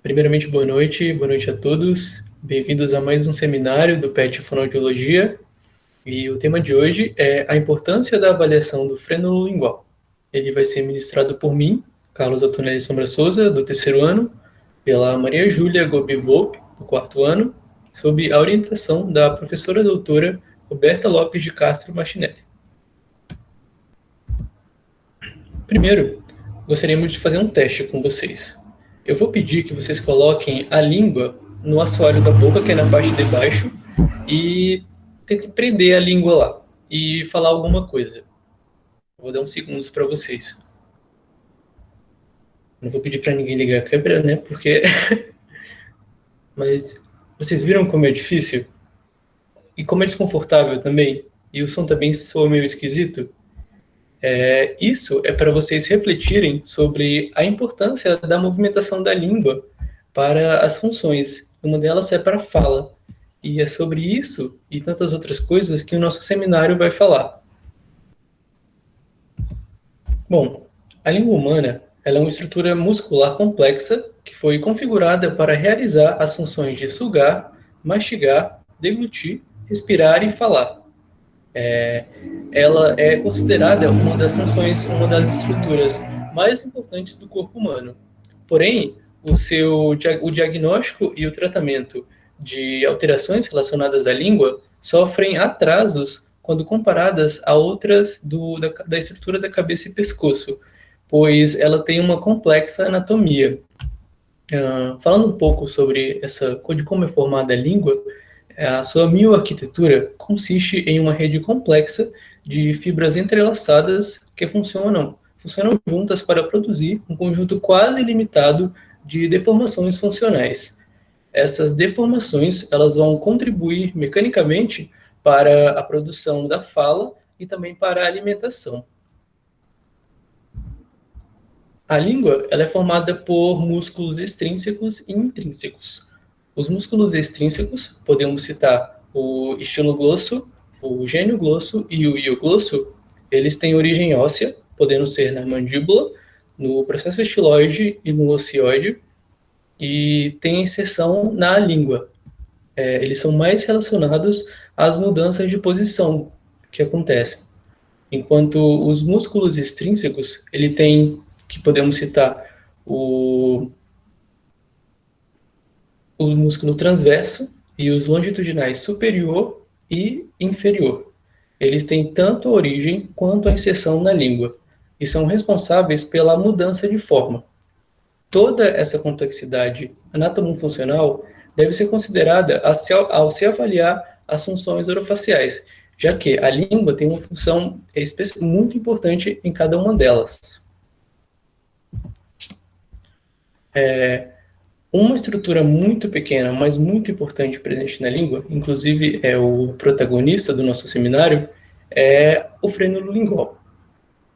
Primeiramente, boa noite a todos. Bem-vindos a mais um seminário do PET Fonoaudiologia. E o tema de hoje é a importância da avaliação do frênulo lingual. Ele vai ser ministrado por mim, Carlos Antonelli Sombra Souza, do terceiro ano, pela Maria Júlia Gobi Volpe, do quarto ano, sob a orientação da professora doutora Roberta Lopes de Castro Martinelli. Primeiro, gostaríamos de fazer um teste com vocês. Eu vou pedir que vocês coloquem a língua no assoalho da boca, que é na parte de baixo, e tentem prender a língua lá e falar alguma coisa. Vou dar uns segundos para vocês. Não vou pedir para ninguém ligar a câmera, né? Porque... Mas vocês viram como é difícil? E como é desconfortável também? E o som também soa meio esquisito? Isso é para vocês refletirem sobre a importância da movimentação da língua para as funções. Uma delas é para a fala. E é sobre isso e tantas outras coisas que o nosso seminário vai falar. Bom, a língua humana ela é uma estrutura muscular complexa que foi configurada para realizar as funções de sugar, mastigar, deglutir, respirar e falar. Ela é considerada uma das funções, uma das estruturas mais importantes do corpo humano. Porém, o diagnóstico e o tratamento de alterações relacionadas à língua sofrem atrasos quando comparadas a outras da estrutura da cabeça e pescoço, pois ela tem uma complexa anatomia. Falando um pouco sobre de como é formada a língua, a sua mioarquitetura consiste em uma rede complexa de fibras entrelaçadas que funcionam juntas para produzir um conjunto quase ilimitado de deformações funcionais. Essas deformações elas vão contribuir mecanicamente para a produção da fala e também para a alimentação. A língua ela é formada por músculos extrínsecos e intrínsecos. Os músculos extrínsecos, podemos citar o estiloglosso, o genioglosso e o ioglosso, eles têm origem óssea, podendo ser na mandíbula, no processo estiloide e no ocioide, e tem inserção na língua. Eles são mais relacionados às mudanças de posição que acontecem. Enquanto os músculos extrínsecos, ele tem, que podemos citar, o músculo transverso e os longitudinais superior e inferior. Eles têm tanto a origem quanto a inserção na língua e são responsáveis pela mudança de forma. Toda essa complexidade anatomofuncional deve ser considerada ao se avaliar as funções orofaciais, já que a língua tem uma função muito importante em cada uma delas. Uma estrutura muito pequena, mas muito importante presente na língua, inclusive é o protagonista do nosso seminário, é o frênulo lingual.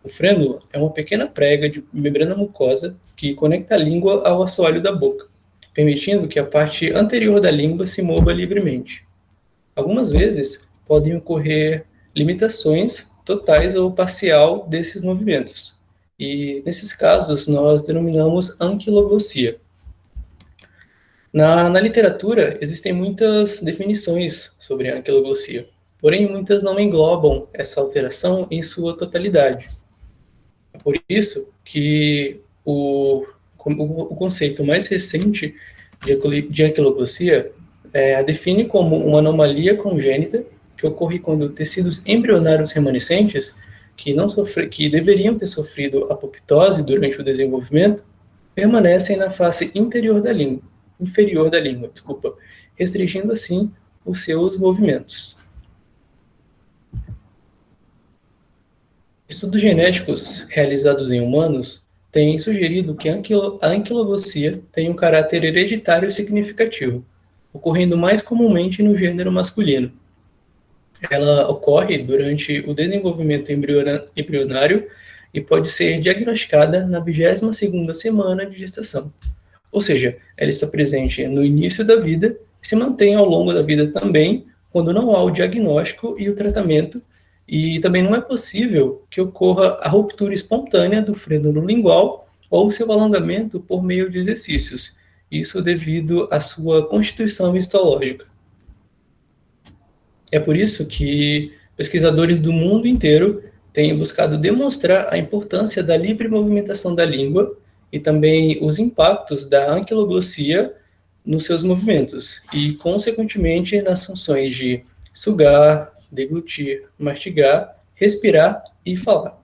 O frênulo é uma pequena prega de membrana mucosa que conecta a língua ao assoalho da boca, permitindo que a parte anterior da língua se mova livremente. Algumas vezes podem ocorrer limitações totais ou parcial desses movimentos, e nesses casos nós denominamos anquiloglossia. Na literatura, existem muitas definições sobre a anquiloglossia, porém muitas não englobam essa alteração em sua totalidade. É por isso que o conceito mais recente de anquiloglossia a define como uma anomalia congênita que ocorre quando tecidos embrionários remanescentes que deveriam ter sofrido apoptose durante o desenvolvimento permanecem na face inferior da língua, restringindo assim os seus movimentos. Estudos genéticos realizados em humanos têm sugerido que a anquiloglossia tem um caráter hereditário significativo, ocorrendo mais comumente no gênero masculino. Ela ocorre durante o desenvolvimento embrionário e pode ser diagnosticada na 22ª semana de gestação. Ou seja, ela está presente no início da vida e se mantém ao longo da vida também, quando não há o diagnóstico e o tratamento, e também não é possível que ocorra a ruptura espontânea do frênulo lingual ou seu alongamento por meio de exercícios. isso devido à sua constituição histológica. É por isso que pesquisadores do mundo inteiro têm buscado demonstrar a importância da livre movimentação da língua e também os impactos da anquiloglossia nos seus movimentos e, consequentemente, nas funções de sugar, deglutir, mastigar, respirar e falar.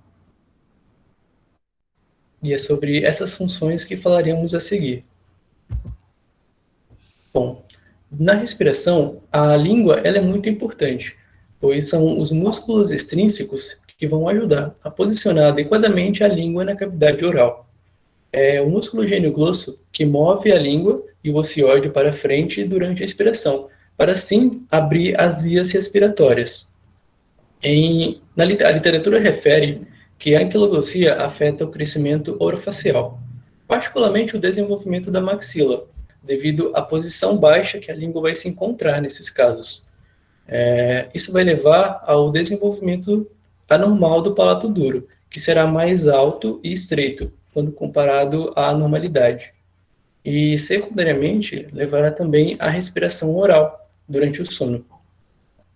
E é sobre essas funções que falaremos a seguir. Bom, na respiração, a língua ela é muito importante, pois são os músculos extrínsecos que vão ajudar a posicionar adequadamente a língua na cavidade oral. É o músculo gengioglosso que move a língua e o ocioide para frente durante a expiração, para assim abrir as vias respiratórias. A literatura refere que a anquiloglossia afeta o crescimento orofacial, particularmente o desenvolvimento da maxila, devido à posição baixa que a língua vai se encontrar nesses casos. Isso vai levar ao desenvolvimento anormal do palato duro, que será mais alto e estreito, quando comparado à normalidade. E, secundariamente, levará também à respiração oral durante o sono,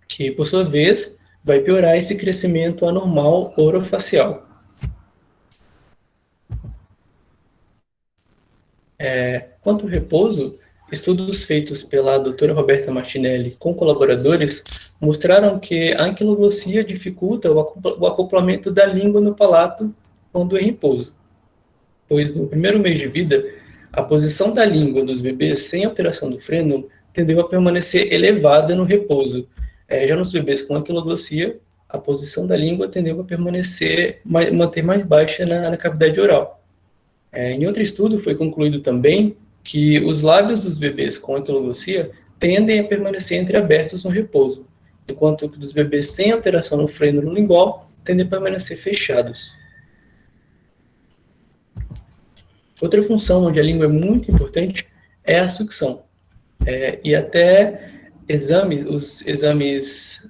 que, por sua vez, vai piorar esse crescimento anormal orofacial. Quanto ao repouso, estudos feitos pela doutora Roberta Martinelli com colaboradores mostraram que a anquiloglossia dificulta o acoplamento da língua no palato quando em repouso, pois no primeiro mês de vida, a posição da língua dos bebês sem alteração do frênulo tendeu a permanecer elevada no repouso. Já nos bebês com anquiloglossia, a posição da língua tendeu a permanecer, manter mais baixa na cavidade oral. Em outro estudo, foi concluído também que os lábios dos bebês com anquiloglossia tendem a permanecer entreabertos no repouso, enquanto que dos bebês sem alteração no frênulo lingual tendem a permanecer fechados. Outra função onde a língua é muito importante é a sucção. E até os exames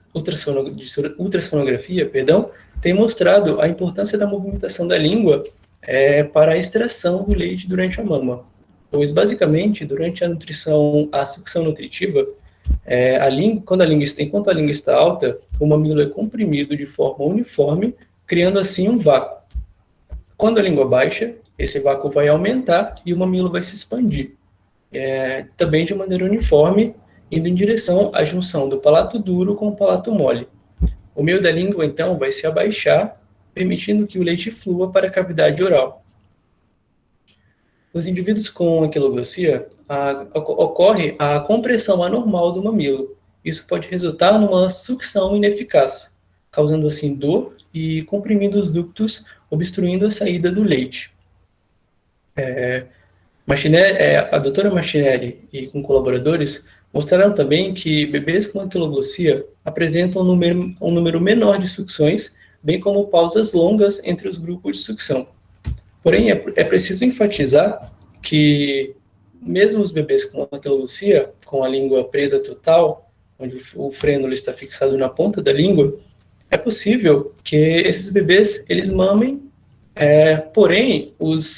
de ultrassonografia, têm mostrado a importância da movimentação da língua para a extração do leite durante a mama. Pois, basicamente, durante a sucção nutritiva, enquanto a língua está alta, o mamilo é comprimido de forma uniforme, criando assim um vácuo. Quando a língua baixa, esse vácuo vai aumentar e o mamilo vai se expandir. Também de maneira uniforme, indo em direção à junção do palato duro com o palato mole. O meio da língua, então, vai se abaixar, permitindo que o leite flua para a cavidade oral. Nos indivíduos com anquiloglossia, ocorre a compressão anormal do mamilo. Isso pode resultar numa sucção ineficaz, causando assim dor e comprimindo os ductos, obstruindo a saída do leite. A doutora Martinelli e com colaboradores mostraram também que bebês com anquiloglossia apresentam um número menor de sucções, bem como pausas longas entre os grupos de sucção. Porém, é preciso enfatizar que, mesmo os bebês com anquiloglossia, com a língua presa total, onde o frênulo está fixado na ponta da língua, é possível que esses bebês eles mamem, porém,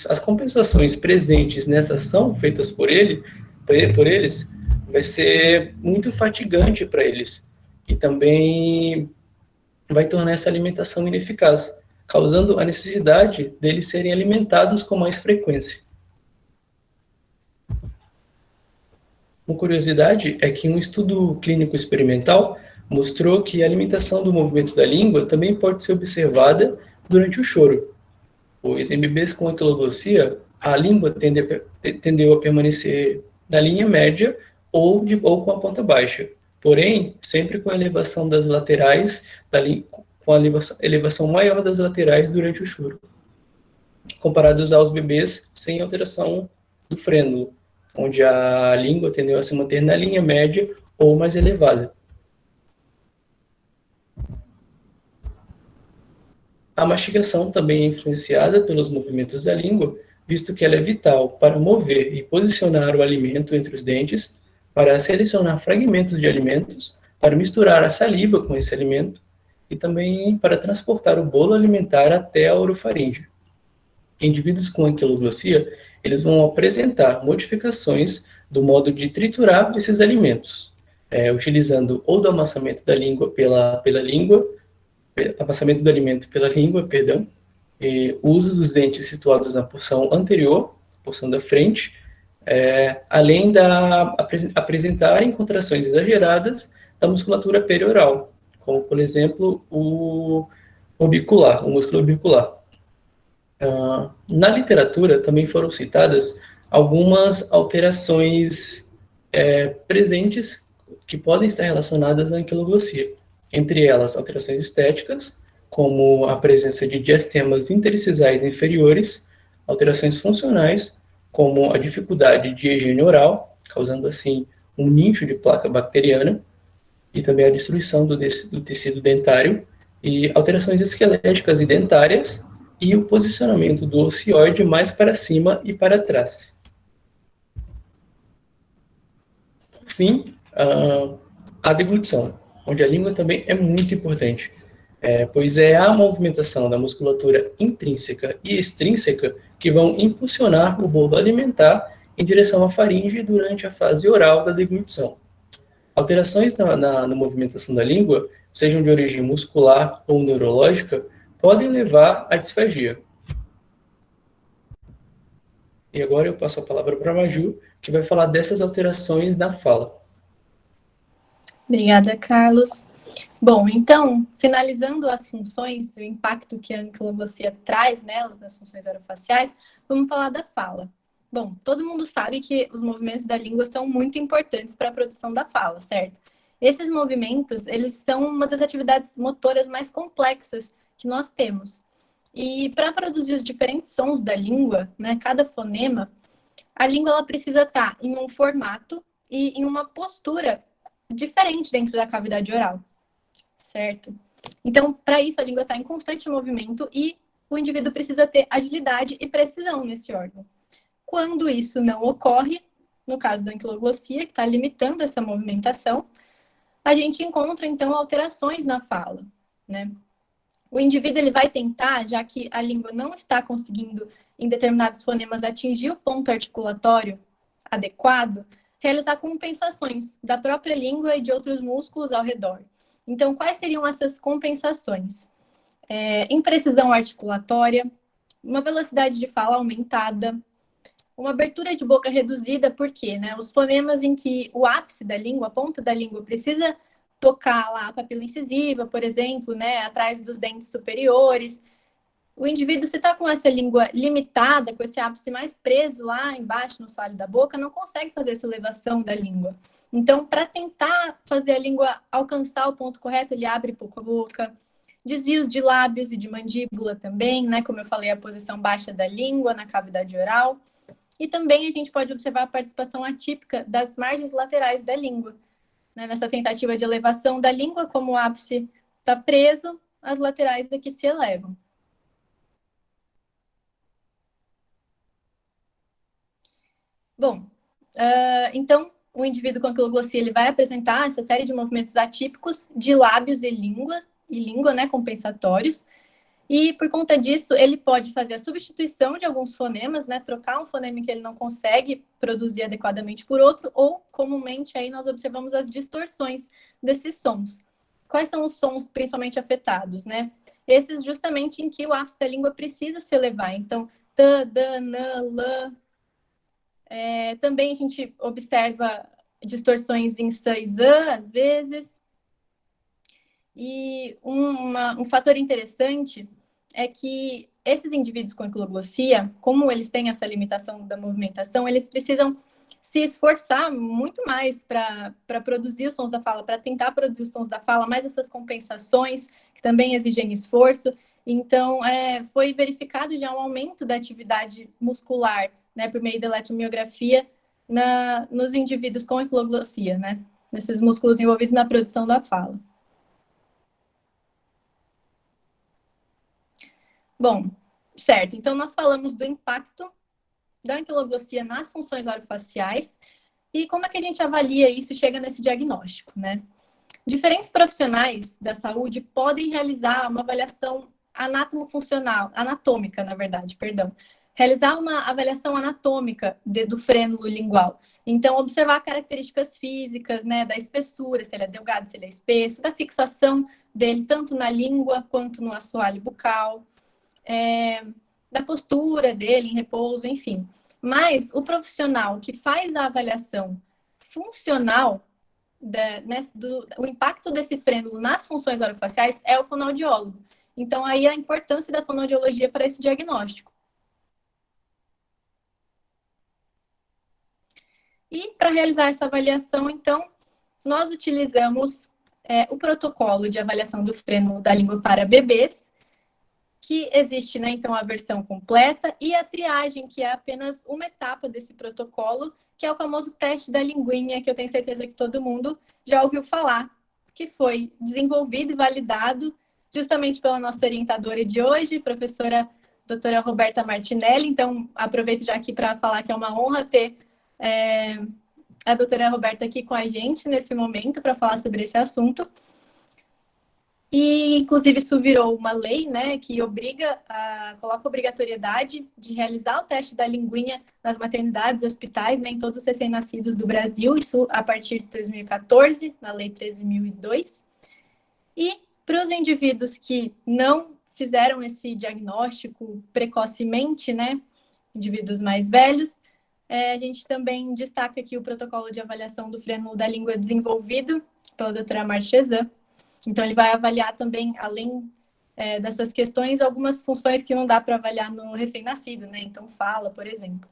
as compensações presentes nessa ação feitas por eles, vai ser muito fatigante para eles e também vai tornar essa alimentação ineficaz, causando a necessidade deles serem alimentados com mais frequência. Uma curiosidade é que um estudo clínico experimental mostrou que a alimentação do movimento da língua também pode ser observada durante o choro, pois em bebês com anquiloglossia, a língua tendeu a permanecer na linha média ou com a ponta baixa, porém, sempre com a elevação das laterais, com a elevação maior das laterais durante o choro, comparados aos bebês sem alteração do frênulo, onde a língua tendeu a se manter na linha média ou mais elevada. A mastigação também é influenciada pelos movimentos da língua, visto que ela é vital para mover e posicionar o alimento entre os dentes, para selecionar fragmentos de alimentos, para misturar a saliva com esse alimento e também para transportar o bolo alimentar até a orofaringe. Indivíduos com anquiloglossia, eles vão apresentar modificações do modo de triturar esses alimentos, utilizando ou do amassamento da língua pela língua, amassamento do alimento pela língua, perdão, o uso dos dentes situados na porção anterior, porção da frente, além da apresentarem contrações exageradas da musculatura perioral, como, por exemplo, o músculo orbicular. Na literatura também foram citadas algumas alterações presentes que podem estar relacionadas à anquiloglossia. Entre elas, alterações estéticas, como a presença de diastemas interstiçais inferiores, alterações funcionais, como a dificuldade de higiene oral, causando assim um nicho de placa bacteriana, e também a destruição do tecido dentário, e alterações esqueléticas e dentárias, e o posicionamento do ocioide mais para cima e para trás. Por fim, a deglutição, onde a língua também é muito importante, pois é a movimentação da musculatura intrínseca e extrínseca que vão impulsionar o bolo alimentar em direção à faringe durante a fase oral da deglutição. Alterações na movimentação da língua, sejam de origem muscular ou neurológica, podem levar à disfagia. E agora eu passo a palavra para a Maju, que vai falar dessas alterações na fala. Obrigada, Carlos. Bom, então, finalizando as funções e o impacto que a anquiloglossia traz nelas, nas funções orofaciais, vamos falar da fala. Bom, todo mundo sabe que os movimentos da língua são muito importantes para a produção da fala, certo? Esses movimentos, eles são uma das atividades motoras mais complexas que nós temos. E para produzir os diferentes sons da língua, né, cada fonema, a língua ela precisa estar em um formato e em uma postura diferente dentro da cavidade oral, certo? Então, para isso, a língua está em constante movimento e o indivíduo precisa ter agilidade e precisão nesse órgão. Quando isso não ocorre, no caso da anquiloglossia, que está limitando essa movimentação, a gente encontra, então, alterações na fala, né? O indivíduo ele vai tentar, já que a língua não está conseguindo, em determinados fonemas, atingir o ponto articulatório adequado, realizar compensações da própria língua e de outros músculos ao redor. Então, quais seriam essas compensações? Imprecisão articulatória, uma velocidade de fala aumentada, uma abertura de boca reduzida, por quê? Né? Os fonemas em que o ápice da língua, a ponta da língua, precisa tocar lá a papila incisiva, por exemplo, né, atrás dos dentes superiores. O indivíduo, se está com essa língua limitada, com esse ápice mais preso lá embaixo no assoalho da boca, não consegue fazer essa elevação da língua. Então, para tentar fazer a língua alcançar o ponto correto, ele abre pouco a boca. Desvios de lábios e de mandíbula também, né? Como eu falei, a posição baixa da língua na cavidade oral. E também a gente pode observar a participação atípica das margens laterais da língua, né? Nessa tentativa de elevação da língua, como o ápice está preso, as laterais daqui se elevam. Bom, então, o indivíduo com anquiloglossia ele vai apresentar essa série de movimentos atípicos de lábios e língua, né, compensatórios. E, por conta disso, ele pode fazer a substituição de alguns fonemas, né, trocar um fonema que ele não consegue produzir adequadamente por outro, ou, comumente, aí nós observamos as distorções desses sons. Quais são os sons principalmente afetados, né? Esses justamente em que o ápice da língua precisa se elevar. Então, t, d, n, l. Também a gente observa distorções em s e z, às vezes. E um fator interessante é que esses indivíduos com anquiloglossia, como eles têm essa limitação da movimentação, eles precisam se esforçar muito mais para produzir os sons da fala, para tentar produzir os sons da fala, mais essas compensações, que também exigem esforço. Então, foi verificado já um aumento da atividade muscular, né, por meio da eletromiografia, nos indivíduos com anquiloglossia, né, nesses músculos envolvidos na produção da fala. Bom, certo. Então, nós falamos do impacto da anquiloglossia nas funções orofaciais e como é que a gente avalia isso e chega nesse diagnóstico, né? Diferentes profissionais da saúde podem realizar uma avaliação anatômica, na verdade, perdão. Realizar uma avaliação anatômica do frênulo lingual. Então, observar características físicas, né, da espessura, se ele é delgado, se ele é espesso, da fixação dele, tanto na língua quanto no assoalho bucal, da postura dele em repouso, enfim. Mas o profissional que faz a avaliação funcional, o impacto desse frênulo nas funções orofaciais é o fonoaudiólogo. Então, aí a importância da fonoaudiologia para esse diagnóstico. E para realizar essa avaliação, então, nós utilizamos o protocolo de avaliação do frênulo da língua para bebês, que existe, né, então, a versão completa, e a triagem, que é apenas uma etapa desse protocolo, que é o famoso teste da linguinha, que eu tenho certeza que todo mundo já ouviu falar, que foi desenvolvido e validado justamente pela nossa orientadora de hoje, professora doutora Roberta Martinelli. Então, aproveito já aqui para falar que é uma honra ter a doutora Roberta aqui com a gente nesse momento para falar sobre esse assunto. E, inclusive, isso virou uma lei, né, que coloca obrigatoriedade de realizar o teste da linguinha nas maternidades e hospitais, né, em todos os recém-nascidos do Brasil, isso a partir de 2014, na Lei 13.002. E para os indivíduos que não fizeram esse diagnóstico precocemente, né, indivíduos mais velhos, a gente também destaca aqui o protocolo de avaliação do frênulo da língua desenvolvido pela doutora Marchesã. Então, ele vai avaliar também, além dessas questões, algumas funções que não dá para avaliar no recém-nascido, né? Então, fala, por exemplo.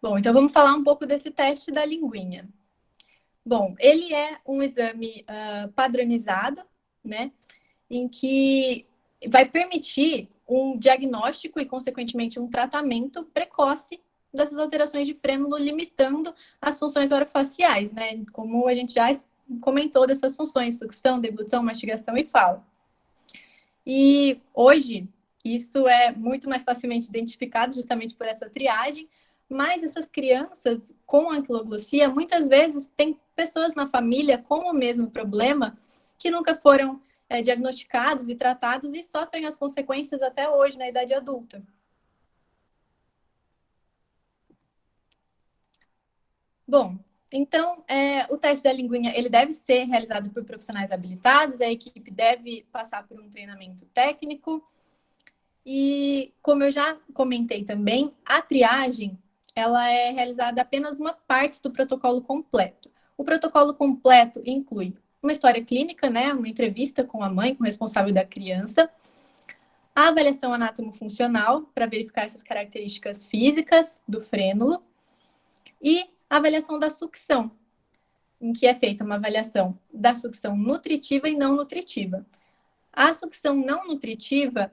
Bom, então vamos falar um pouco desse teste da linguinha. Bom, ele é um exame padronizado, né? Em que vai permitir um diagnóstico e, consequentemente, um tratamento precoce dessas alterações de frênulo, limitando as funções orofaciais, né? Como a gente já comentou dessas funções, sucção, deglutição, mastigação e fala. E hoje, isso é muito mais facilmente identificado justamente por essa triagem, mas essas crianças com anquiloglossia, muitas vezes, têm pessoas na família com o mesmo problema que nunca foram diagnosticados e tratados e sofrem as consequências até hoje, na idade adulta. Bom, então, o teste da linguinha, ele deve ser realizado por profissionais habilitados, a equipe deve passar por um treinamento técnico. E, como eu já comentei também, a triagem, ela é realizada apenas uma parte do protocolo completo. O protocolo completo inclui uma história clínica, né, uma entrevista com a mãe, com o responsável da criança, a avaliação anatomofuncional, para verificar essas características físicas do frênulo, e a avaliação da sucção, em que é feita uma avaliação da sucção nutritiva e não nutritiva. A sucção não nutritiva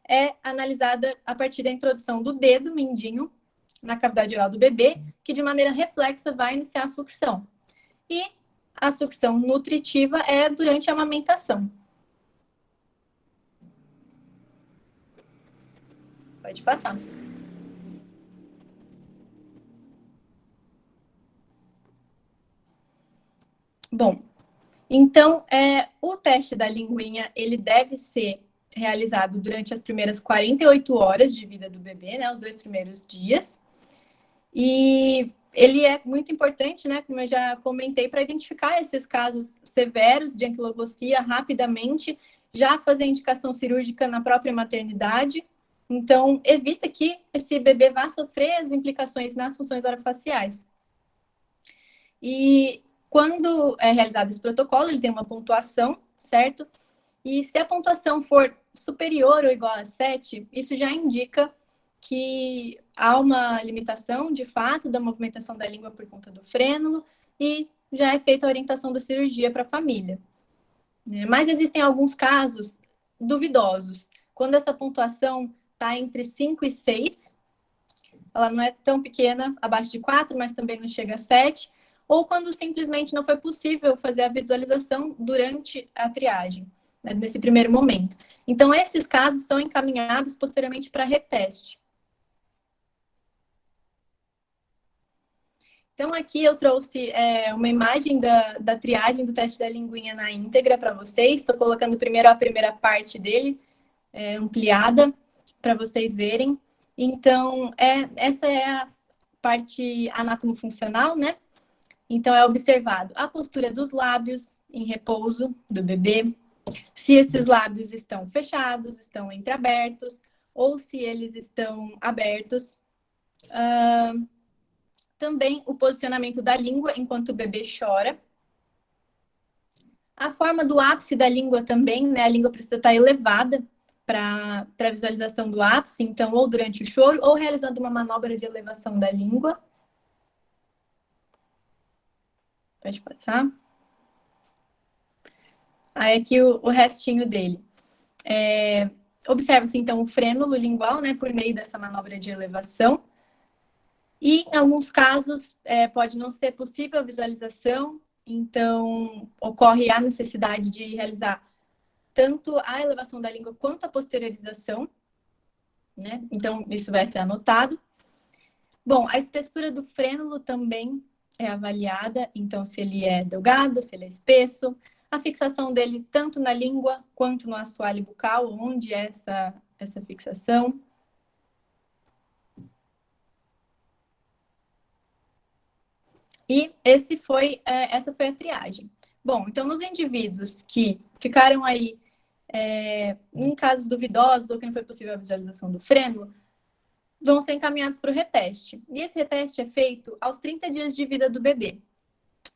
é analisada a partir da introdução do dedo mindinho na cavidade oral do bebê, que de maneira reflexa vai iniciar a sucção. E a sucção nutritiva é durante a amamentação. Pode passar. Bom, então, o teste da linguinha, ele deve ser realizado durante as primeiras 48 horas de vida do bebê, né, os 2 primeiros dias. E ele é muito importante, né, como eu já comentei, para identificar esses casos severos de anquiloglossia rapidamente, já fazer indicação cirúrgica na própria maternidade. Então, evita que esse bebê vá sofrer as implicações nas funções orofaciais. E quando é realizado esse protocolo, ele tem uma pontuação, certo? E se a pontuação for superior ou igual a 7, isso já indica que há uma limitação, de fato, da movimentação da língua por conta do frênulo e já é feita a orientação da cirurgia para a família. Mas existem alguns casos duvidosos. Quando essa pontuação está entre 5 e 6, ela não é tão pequena, abaixo de 4, mas também não chega a 7, ou quando simplesmente não foi possível fazer a visualização durante a triagem, né, nesse primeiro momento. Então, esses casos são encaminhados posteriormente para reteste. Então, aqui eu trouxe uma imagem da triagem do teste da linguinha na íntegra para vocês. Estou colocando primeiro a primeira parte dele, ampliada, para vocês verem. Então, essa é a parte anatomofuncional, né? Então, é observado a postura dos lábios em repouso do bebê, se esses lábios estão fechados, estão entreabertos, ou se eles estão abertos. Também o posicionamento da língua enquanto o bebê chora. A forma do ápice da língua também, né? A língua precisa estar elevada para a visualização do ápice, então, ou durante o choro, ou realizando uma manobra de elevação da língua. Pode passar. Aí aqui o restinho dele. Observa-se, então, o frênulo lingual, né, por meio dessa manobra de elevação. E, em alguns casos, pode não ser possível a visualização, então, ocorre a necessidade de realizar tanto a elevação da língua quanto a posteriorização, né? Então, isso vai ser anotado. Bom, a espessura do frênulo também é avaliada, então, se ele é delgado, se ele é espesso, a fixação dele tanto na língua quanto no assoalho bucal, onde é essa fixação. E essa foi a triagem. Bom, então, nos indivíduos que ficaram aí, em casos duvidosos ou que não foi possível a visualização do frênulo, vão ser encaminhados para o reteste. E esse reteste é feito aos 30 dias de vida do bebê,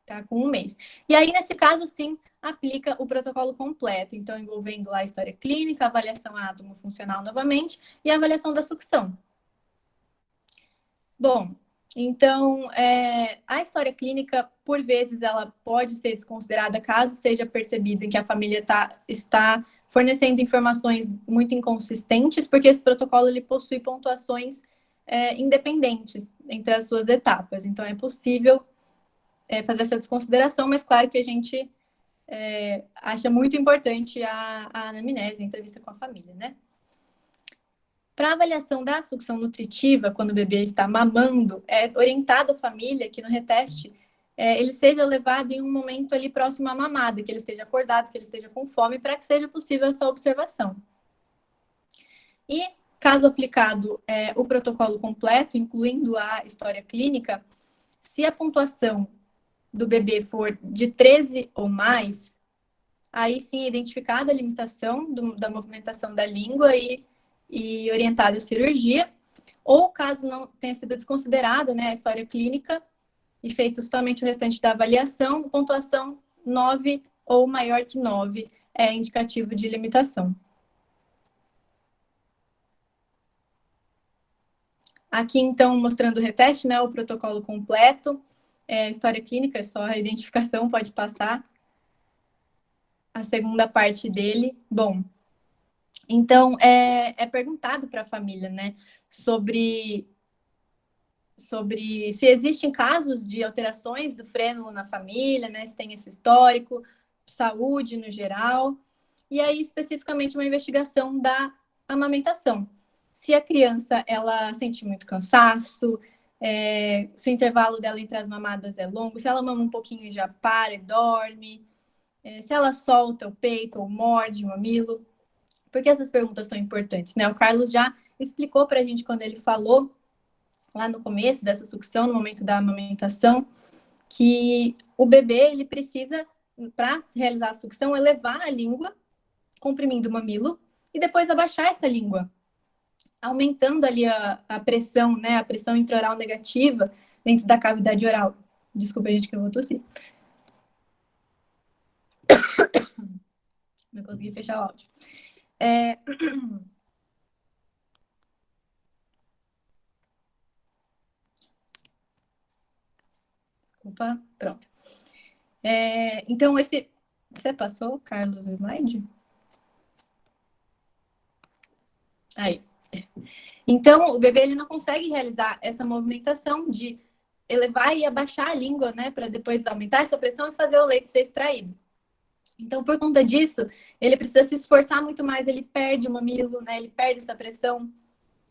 tá? Com 1 mês. E aí, nesse caso, sim, aplica o protocolo completo, então, envolvendo lá a história clínica, a avaliação anatomofuncional novamente e a avaliação da sucção. Bom, então, a história clínica, por vezes, ela pode ser desconsiderada caso seja percebido em que a família está fornecendo informações muito inconsistentes, porque esse protocolo ele possui pontuações independentes entre as suas etapas. Então, é possível fazer essa desconsideração, mas claro que a gente acha muito importante a anamnese, a entrevista com a família, né? Para avaliação da sucção nutritiva, quando o bebê está mamando, é orientado a família que no reteste ele seja levado em um momento ali próximo à mamada, que ele esteja acordado, que ele esteja com fome, para que seja possível essa observação. E, caso aplicado o protocolo completo, incluindo a história clínica, se a pontuação do bebê for de 13 ou mais, aí sim é identificada a limitação da movimentação da língua e orientada à cirurgia, ou caso não tenha sido desconsiderada, né, a história clínica e feito somente o restante da avaliação, pontuação 9 ou maior que 9 é indicativo de limitação. Aqui, então, mostrando o reteste, né, o protocolo completo, história clínica, é só a identificação, pode passar. A segunda parte dele, bom, então, é perguntado para a família, né, sobre se existem casos de alterações do frênulo na família, né, se tem esse histórico, saúde no geral, e aí especificamente uma investigação da amamentação. Se a criança, ela sente muito cansaço, se o intervalo dela entre as mamadas é longo, se ela mama um pouquinho e já para e dorme, se ela solta o peito ou morde o mamilo. Por que essas perguntas são importantes, né? O Carlos já explicou para a gente quando ele falou lá no começo dessa sucção, no momento da amamentação, que o bebê, ele precisa, para realizar a sucção, elevar a língua, comprimindo o mamilo, e depois abaixar essa língua, aumentando ali a pressão, né? A pressão intraoral negativa dentro da cavidade oral. Desculpa, gente, que eu vou tossir. Não consegui fechar o áudio. Desculpa, pronto. Então, você passou, Carlos, o slide? Aí. Então, o bebê ele não consegue realizar essa movimentação de elevar e abaixar a língua, né? Para depois aumentar essa pressão e fazer o leite ser extraído. Então, por conta disso, ele precisa se esforçar muito mais, ele perde o mamilo, né? Ele perde essa pressão,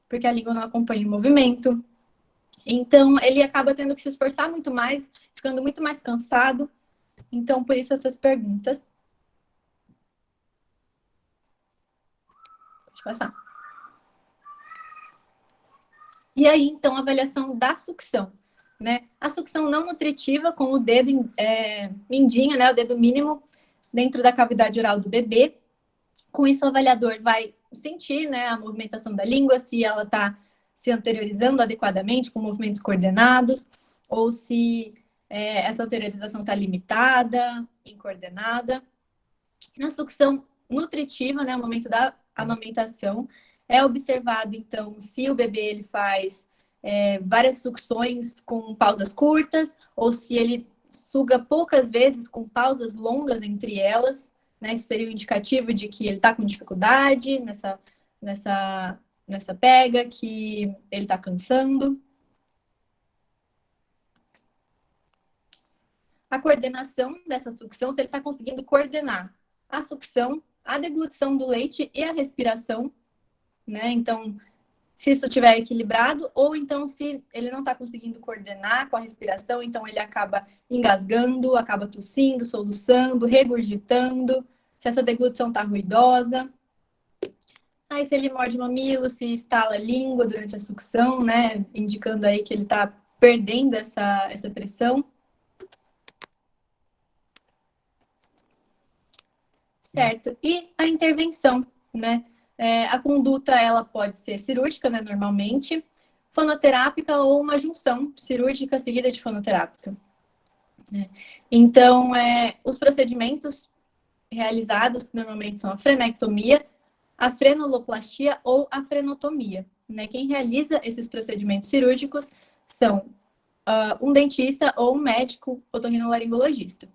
porque a língua não acompanha o movimento. Então, ele acaba tendo que se esforçar muito mais, ficando muito mais cansado. Então, por isso essas perguntas. Pode passar. E aí, então, a avaliação da sucção, né? A sucção não nutritiva com o dedo mindinho, né? O dedo mínimo dentro da cavidade oral do bebê. Com isso, o avaliador vai sentir, né, a movimentação da língua, se ela está se anteriorizando adequadamente, com movimentos coordenados, ou se essa anteriorização está limitada, incoordenada. Na sucção nutritiva, né, o momento da amamentação, é observado, então, se o bebê ele faz várias sucções com pausas curtas, ou se ele suga poucas vezes com pausas longas entre elas, né? Isso seria um indicativo de que ele está com dificuldade nessa pega, que ele está cansando. A coordenação dessa sucção, se ele está conseguindo coordenar a sucção, a deglutição do leite e a respiração, né? Então, se isso estiver equilibrado, ou então se ele não está conseguindo coordenar com a respiração, então ele acaba engasgando, acaba tossindo, soluçando, regurgitando, se essa deglutição está ruidosa. Aí se ele morde o mamilo, se estala a língua durante a sucção, né? Indicando aí que ele está perdendo essa pressão. Certo. E a intervenção, né? A conduta, ela pode ser cirúrgica, né, normalmente, fonoterápica ou uma junção cirúrgica seguida de fonoterápica. Então, os procedimentos realizados normalmente são a frenectomia, a frenuloplastia ou a frenotomia, né? Quem realiza esses procedimentos cirúrgicos são um dentista ou um médico otorrinolaringologista.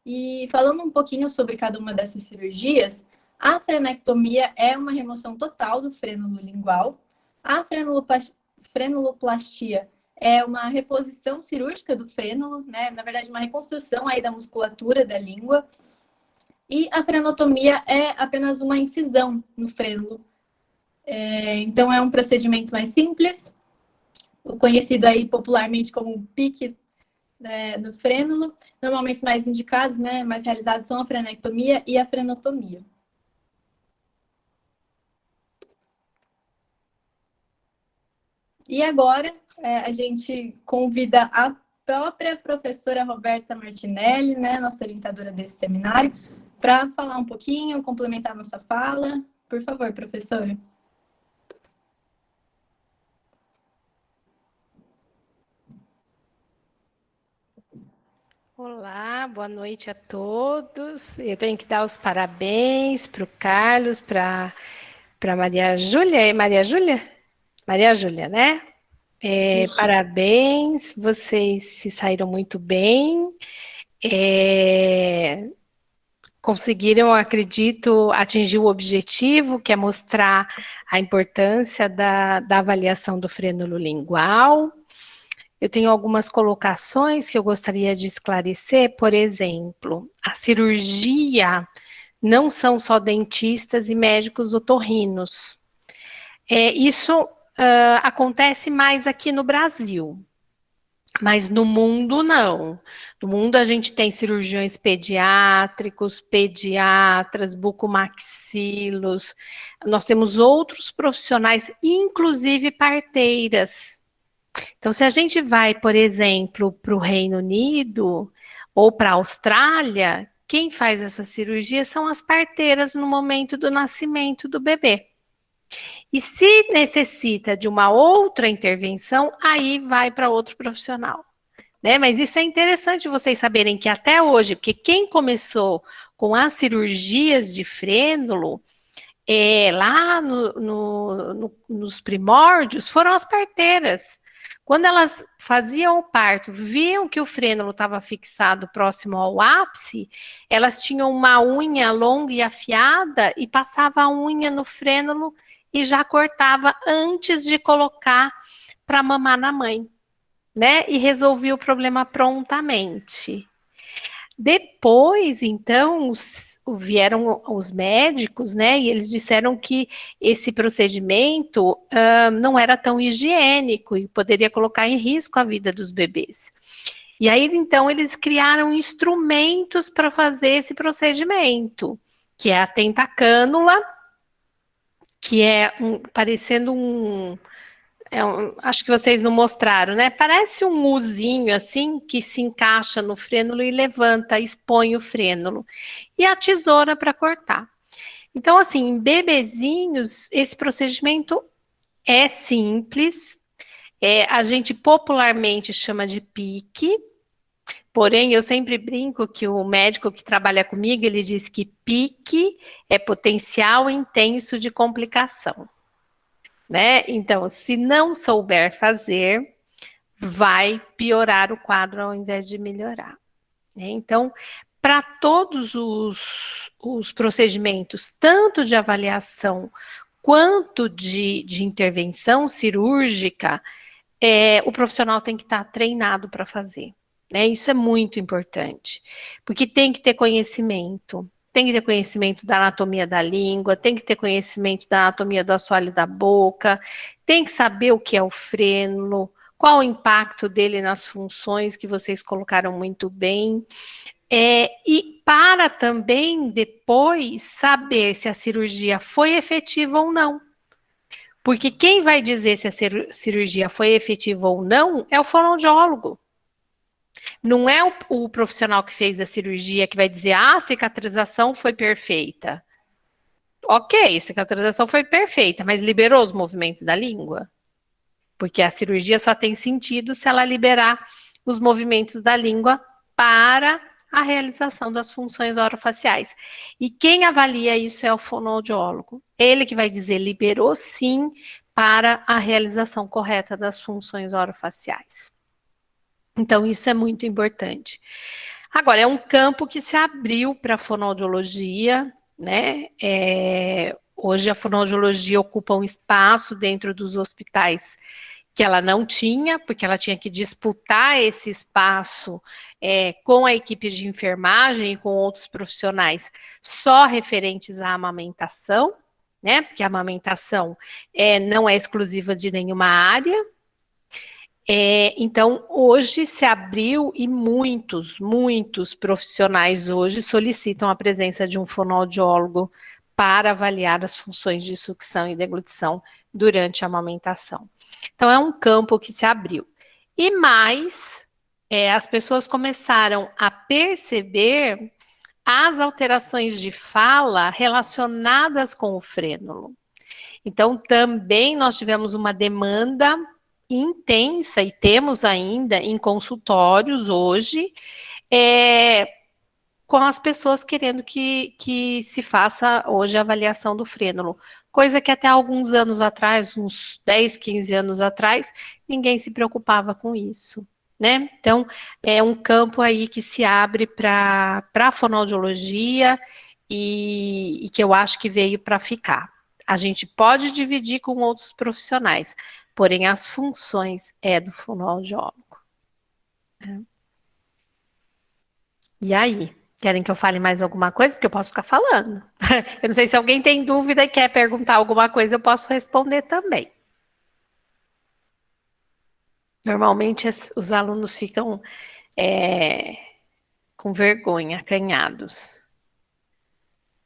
E falando um pouquinho sobre cada uma dessas cirurgias, a frenectomia é uma remoção total do frênulo lingual. A frenuloplastia é uma reposição cirúrgica do frênulo, né? Na verdade, uma reconstrução aí da musculatura da língua. E a frenotomia é apenas uma incisão no frênulo. Então, é um procedimento mais simples, conhecido aí popularmente como pique no frênulo. Normalmente, os mais indicados, né, mais realizados são a frenectomia e a frenotomia. E agora, a gente convida a própria professora Roberta Martinelli, né, nossa orientadora desse seminário, para falar um pouquinho, complementar a nossa fala. Por favor, professora. Olá, boa noite a todos. Eu tenho que dar os parabéns para o Carlos, para Maria Júlia. Maria Júlia, né? Parabéns, vocês se saíram muito bem. Conseguiram, acredito, atingir o objetivo, que é mostrar a importância da avaliação do frênulo lingual. Eu tenho algumas colocações que eu gostaria de esclarecer. Por exemplo, a cirurgia não são só dentistas e médicos otorrinos. Isso acontece mais aqui no Brasil, mas no mundo não. No mundo a gente tem cirurgiões pediátricos, pediatras, bucomaxilos, nós temos outros profissionais, inclusive parteiras. Então, se a gente vai, por exemplo, para o Reino Unido ou para a Austrália, quem faz essa cirurgia são as parteiras no momento do nascimento do bebê. E se necessita de uma outra intervenção, aí vai para outro profissional, né? Mas isso é interessante vocês saberem que até hoje, porque quem começou com as cirurgias de frênulo, lá nos primórdios, foram as parteiras. Quando elas faziam o parto, viam que o frênulo estava fixado próximo ao ápice, elas tinham uma unha longa e afiada e passava a unha no frênulo e já cortava antes de colocar para mamar na mãe, né? E resolvia o problema prontamente. Depois, então, vieram os médicos, né, e eles disseram que esse procedimento não era tão higiênico e poderia colocar em risco a vida dos bebês. E aí, então, eles criaram instrumentos para fazer esse procedimento, que é a tentacânula, que é parecendo acho que vocês não mostraram, né? Parece um uzinho assim, que se encaixa no frênulo e levanta, expõe o frênulo. E a tesoura para cortar. Então, assim, em bebezinhos, esse procedimento é simples, a gente popularmente chama de pique, porém, eu sempre brinco que o médico que trabalha comigo, ele diz que pique é potencial intenso de complicação, né? Então, se não souber fazer, vai piorar o quadro ao invés de melhorar, né? Então, para todos os procedimentos, tanto de avaliação quanto de intervenção cirúrgica, o profissional tem que estar treinado para fazer, né? Isso é muito importante, porque tem que ter conhecimento. Tem que ter conhecimento da anatomia da língua, tem que ter conhecimento da anatomia do assoalho da boca, tem que saber o que é o frênulo, qual o impacto dele nas funções que vocês colocaram muito bem. E para também depois saber se a cirurgia foi efetiva ou não. Porque quem vai dizer se a cirurgia foi efetiva ou não é o fonoaudiólogo. Não é o profissional que fez a cirurgia que vai dizer, a cicatrização foi perfeita. Ok, a cicatrização foi perfeita, mas liberou os movimentos da língua? Porque a cirurgia só tem sentido se ela liberar os movimentos da língua para a realização das funções orofaciais. E quem avalia isso é o fonoaudiólogo. Ele que vai dizer, liberou sim para a realização correta das funções orofaciais. Então, isso é muito importante. Agora, é um campo que se abriu para a fonoaudiologia, né? Hoje a fonoaudiologia ocupa um espaço dentro dos hospitais que ela não tinha, porque ela tinha que disputar esse espaço com a equipe de enfermagem e com outros profissionais só referentes à amamentação, né? Porque a amamentação não é exclusiva de nenhuma área. Então, hoje se abriu e muitos profissionais hoje solicitam a presença de um fonoaudiólogo para avaliar as funções de sucção e deglutição durante a amamentação. Então, é um campo que se abriu. E mais, as pessoas começaram a perceber as alterações de fala relacionadas com o frênulo. Então, também nós tivemos uma demanda intensa, e temos ainda em consultórios hoje, com as pessoas querendo que se faça hoje a avaliação do frênulo. Coisa que até alguns anos atrás, uns 10, 15 anos atrás, ninguém se preocupava com isso, né? Então, é um campo aí que se abre para a fonoaudiologia e que eu acho que veio para ficar. A gente pode dividir com outros profissionais, porém as funções do fonoaudiólogo. E aí? Querem que eu fale mais alguma coisa? Porque eu posso ficar falando. Eu não sei se alguém tem dúvida e quer perguntar alguma coisa, eu posso responder também. Normalmente os alunos ficam com vergonha, acanhados.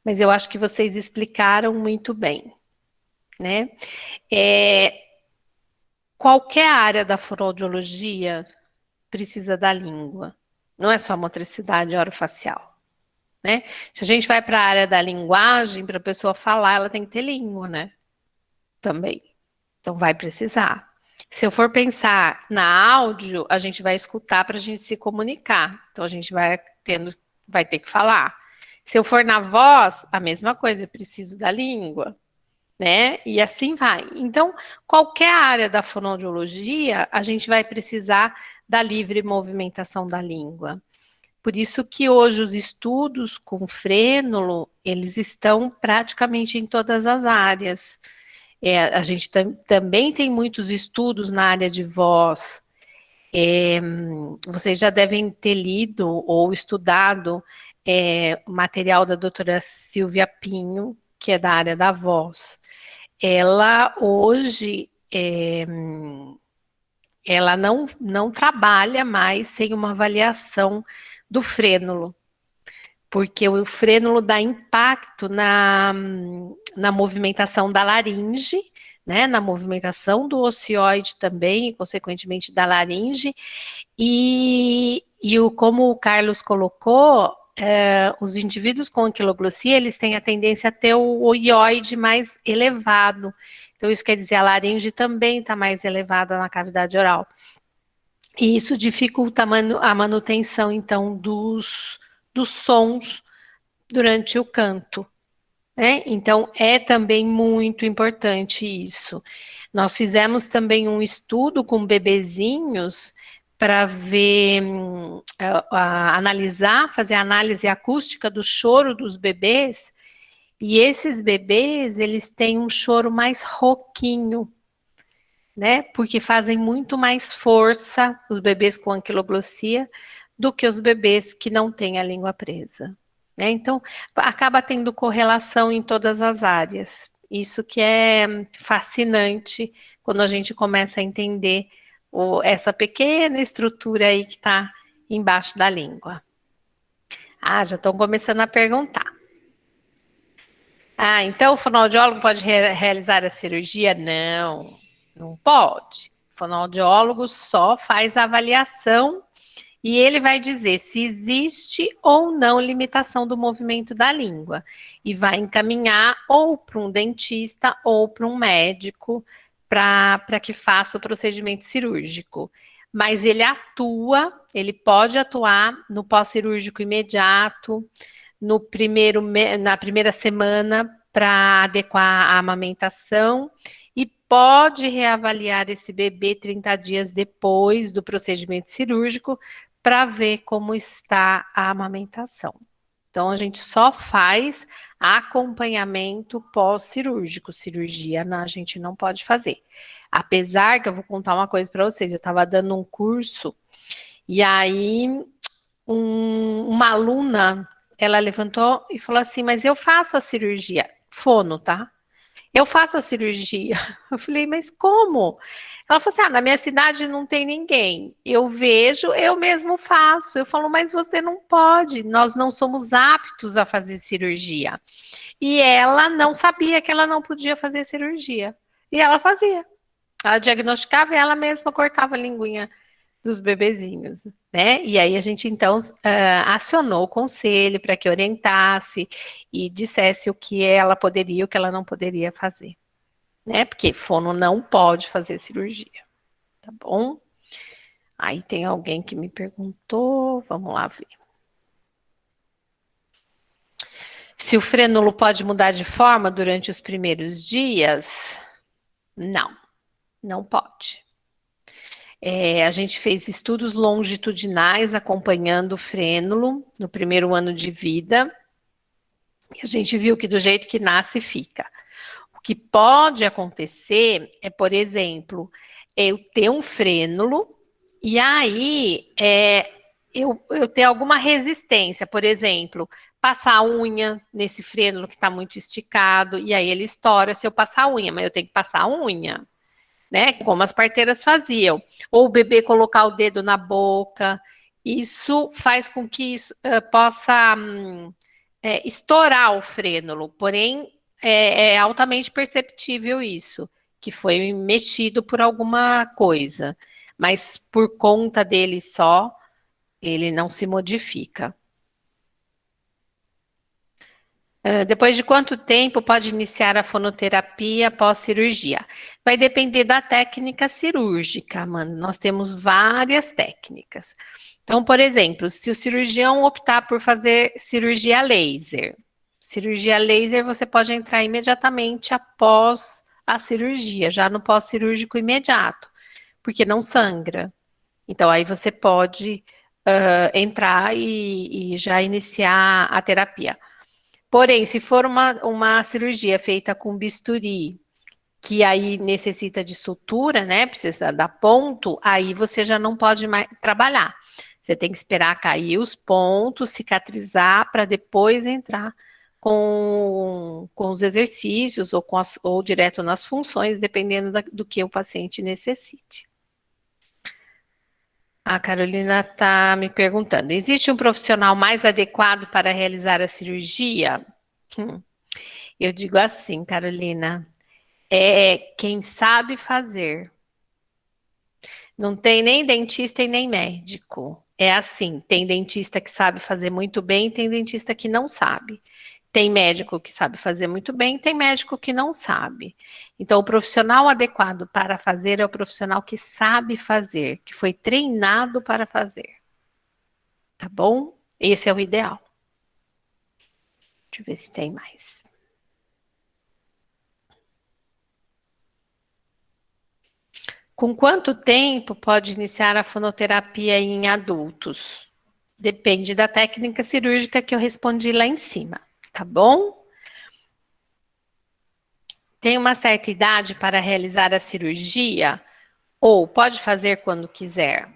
Mas eu acho que vocês explicaram muito bem, né? Qualquer área da fonoaudiologia precisa da língua. Não é só motricidade orofacial, né? Se a gente vai para a área da linguagem, para a pessoa falar, ela tem que ter língua, né? Também. Então, vai precisar. Se eu for pensar na áudio, a gente vai escutar para a gente se comunicar. Então, a gente vai ter que falar. Se eu for na voz, a mesma coisa, eu preciso da língua, né? E assim vai. Então, qualquer área da fonoaudiologia, a gente vai precisar da livre movimentação da língua. Por isso que hoje os estudos com frênulo, eles estão praticamente em todas as áreas. A gente também tem muitos estudos na área de voz, Vocês já devem ter lido ou estudado o material da doutora Silvia Pinho, que é da área da voz. Ela hoje, ela não trabalha mais sem uma avaliação do frênulo, porque o frênulo dá impacto na movimentação da laringe, né, na movimentação do ocioide também, e consequentemente da laringe, e como o Carlos colocou, os indivíduos com anquiloglossia, eles têm a tendência a ter o ioide mais elevado. Então, isso quer dizer, a laringe também está mais elevada na cavidade oral. E isso dificulta a manutenção, então, dos sons durante o canto. Né? Então, é também muito importante isso. Nós fizemos também um estudo com bebezinhos para ver, analisar, fazer a análise acústica do choro dos bebês, e esses bebês, eles têm um choro mais rouquinho, né? Porque fazem muito mais força, os bebês com anquiloglossia, do que os bebês que não têm a língua presa. Né? Então, acaba tendo correlação em todas as áreas. Isso que é fascinante quando a gente começa a entender essa pequena estrutura aí que está embaixo da língua. Ah, já estão começando a perguntar. Ah, então o fonoaudiólogo pode realizar a cirurgia? Não, não pode. O fonoaudiólogo só faz a avaliação e ele vai dizer se existe ou não limitação do movimento da língua. E vai encaminhar ou para um dentista ou para um médico para que faça o procedimento cirúrgico. Mas ele ele pode atuar no pós-cirúrgico imediato, na primeira semana, para adequar a amamentação, e pode reavaliar esse bebê 30 dias depois do procedimento cirúrgico para ver como está a amamentação. Então, a gente só faz acompanhamento pós-cirúrgico. Cirurgia a gente não pode fazer. Apesar que eu vou contar uma coisa para vocês, eu estava dando um curso e aí uma aluna, ela levantou e falou assim, mas eu faço a cirurgia, fono, tá? Eu faço a cirurgia. Eu falei, mas como? Ela falou assim, na minha cidade não tem ninguém. Eu vejo, eu mesmo faço. Eu falo, mas você não pode, nós não somos aptos a fazer cirurgia. E ela não sabia que ela não podia fazer cirurgia. E ela fazia. Ela diagnosticava e ela mesma cortava a linguinha dos bebezinhos, né? E aí a gente então acionou o conselho para que orientasse e dissesse o que ela poderia e o que ela não poderia fazer, né? Porque fono não pode fazer cirurgia, tá bom? Aí tem alguém que me perguntou, vamos lá ver. Se o frênulo pode mudar de forma durante os primeiros dias? Não, não pode. A gente fez estudos longitudinais acompanhando o frênulo no primeiro ano de vida, e a gente viu que do jeito que nasce, fica. O que pode acontecer é, por exemplo, eu ter um frênulo e aí eu ter alguma resistência, por exemplo, passar a unha nesse frênulo que está muito esticado, e aí ele estoura se eu passar a unha, mas eu tenho que passar a unha. Né, como as parteiras faziam, ou o bebê colocar o dedo na boca, isso faz com que isso possa estourar o frênulo, porém é altamente perceptível isso, que foi mexido por alguma coisa, mas por conta dele só, ele não se modifica. Depois de quanto tempo pode iniciar a fonoterapia pós-cirurgia? Vai depender da técnica cirúrgica, mano. Nós temos várias técnicas. Então, por exemplo, se o cirurgião optar por fazer cirurgia laser você pode entrar imediatamente após a cirurgia, já no pós-cirúrgico imediato, porque não sangra. Então, aí você pode entrar e já iniciar a terapia. Porém, se for uma cirurgia feita com bisturi, que aí necessita de sutura, né? Precisa dar ponto, aí você já não pode mais trabalhar. Você tem que esperar cair os pontos, cicatrizar, para depois entrar com os exercícios ou direto nas funções, dependendo do que o paciente necessite. A Carolina está me perguntando, existe um profissional mais adequado para realizar a cirurgia? Eu digo assim, Carolina, é quem sabe fazer. Não tem nem dentista e nem médico. É assim, tem dentista que sabe fazer muito bem, tem dentista que não sabe. Tem médico que sabe fazer muito bem, tem médico que não sabe. Então, o profissional adequado para fazer é o profissional que sabe fazer, que foi treinado para fazer. Tá bom? Esse é o ideal. Deixa eu ver se tem mais. Com quanto tempo pode iniciar a fonoterapia em adultos? Depende da técnica cirúrgica que eu respondi lá em cima, tá bom? Tem uma certa idade para realizar a cirurgia? Ou pode fazer quando quiser?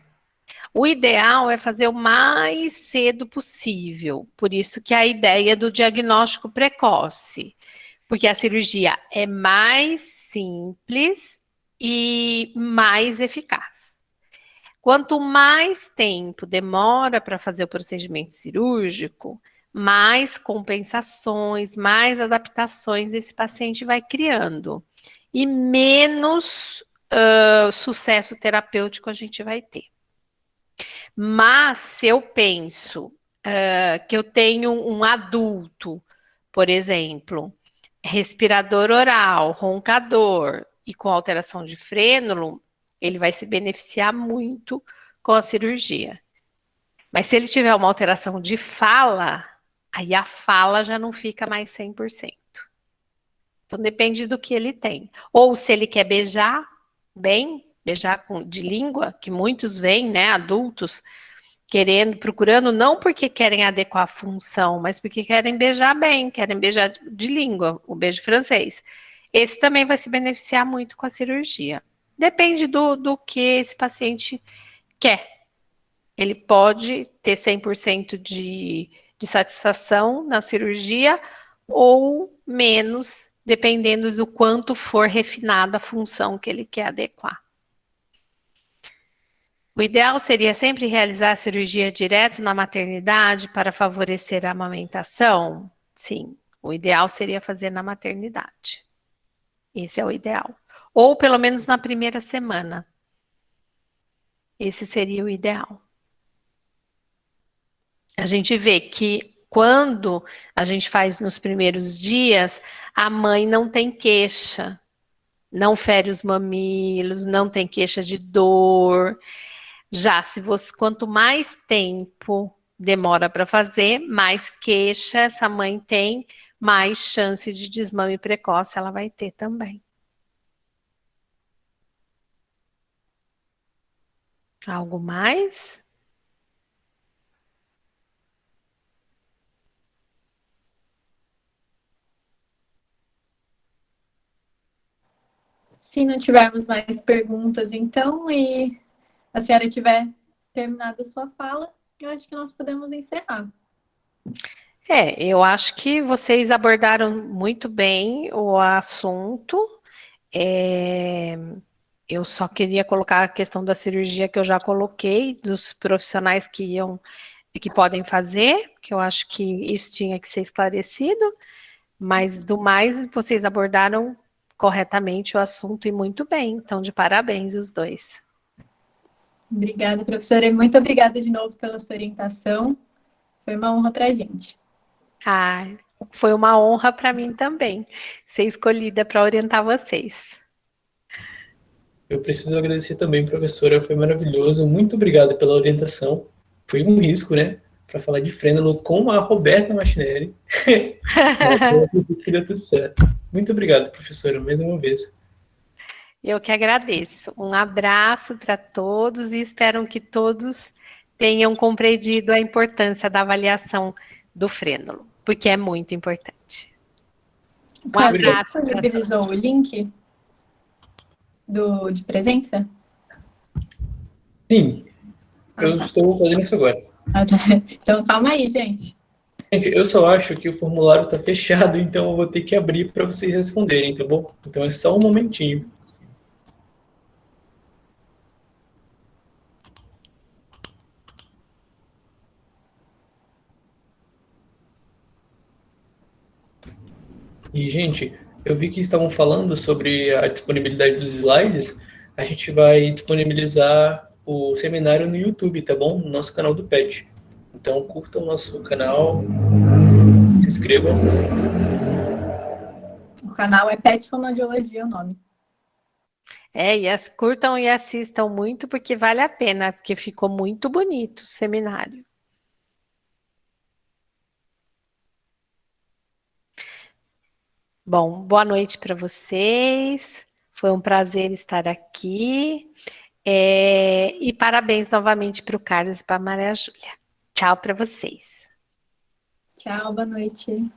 O ideal é fazer o mais cedo possível, por isso que a ideia do diagnóstico precoce, porque a cirurgia é mais simples e mais eficaz. Quanto mais tempo demora para fazer o procedimento cirúrgico, mais compensações, mais adaptações esse paciente vai criando e menos sucesso terapêutico a gente vai ter. Mas se eu penso que eu tenho um adulto, por exemplo, respirador oral, roncador e com alteração de frênulo, ele vai se beneficiar muito com a cirurgia. Mas se ele tiver uma alteração de fala, aí a fala já não fica mais 100%. Então depende do que ele tem. Ou se ele quer beijar bem, beijar de língua, que muitos vêm, né, adultos, procurando não porque querem adequar a função, mas porque querem beijar bem, querem beijar de língua, o beijo francês. Esse também vai se beneficiar muito com a cirurgia. Depende do que esse paciente quer. Ele pode ter 100% de satisfação na cirurgia ou menos, dependendo do quanto for refinada a função que ele quer adequar. O ideal seria sempre realizar a cirurgia direto na maternidade para favorecer a amamentação? Sim, o ideal seria fazer na maternidade. Esse é o ideal. Ou pelo menos na primeira semana. Esse seria o ideal. A gente vê que quando a gente faz nos primeiros dias, a mãe não tem queixa, não fere os mamilos, não tem queixa de dor. Já se você, quanto mais tempo demora para fazer, mais queixa essa mãe tem, mais chance de desmame precoce ela vai ter também. Algo mais? Se não tivermos mais perguntas, então, e a senhora tiver terminado a sua fala, eu acho que nós podemos encerrar. Eu acho que vocês abordaram muito bem o assunto. Eu só queria colocar a questão da cirurgia que eu já coloquei, dos profissionais que podem fazer, que eu acho que isso tinha que ser esclarecido, mas do mais vocês abordaram corretamente o assunto e muito bem, então de parabéns os dois. Obrigada, professora, e muito obrigada de novo pela sua orientação, foi uma honra para a gente. Foi uma honra para mim também, ser escolhida para orientar vocês. Eu preciso agradecer também, professora, foi maravilhoso, muito obrigado pela orientação, foi um risco, né, para falar de frênulo com a Roberta Machinelli, mas deu tudo certo. Muito obrigado, professora, mais uma vez. Eu que agradeço. Um abraço para todos e espero que todos tenham compreendido a importância da avaliação do frênulo, porque é muito importante. Um abraço. Você disponibilizou o link? de presença? Sim, eu Tá. estou fazendo isso agora. Tá. Então, calma aí, gente. Gente, eu só acho que o formulário está fechado, então eu vou ter que abrir para vocês responderem, tá bom? Então é só um momentinho. E, gente, eu vi que estavam falando sobre a disponibilidade dos slides. A gente vai disponibilizar o seminário no YouTube, tá bom? No nosso canal do PET. Então, curtam o nosso canal, se inscrevam. O canal é Pet Fonoaudiologia, o nome. Curtam e assistam muito, porque vale a pena, porque ficou muito bonito o seminário. Bom, boa noite para vocês. Foi um prazer estar aqui. E parabéns novamente para o Carlos e para a Maria Júlia. Tchau para vocês. Tchau, boa noite.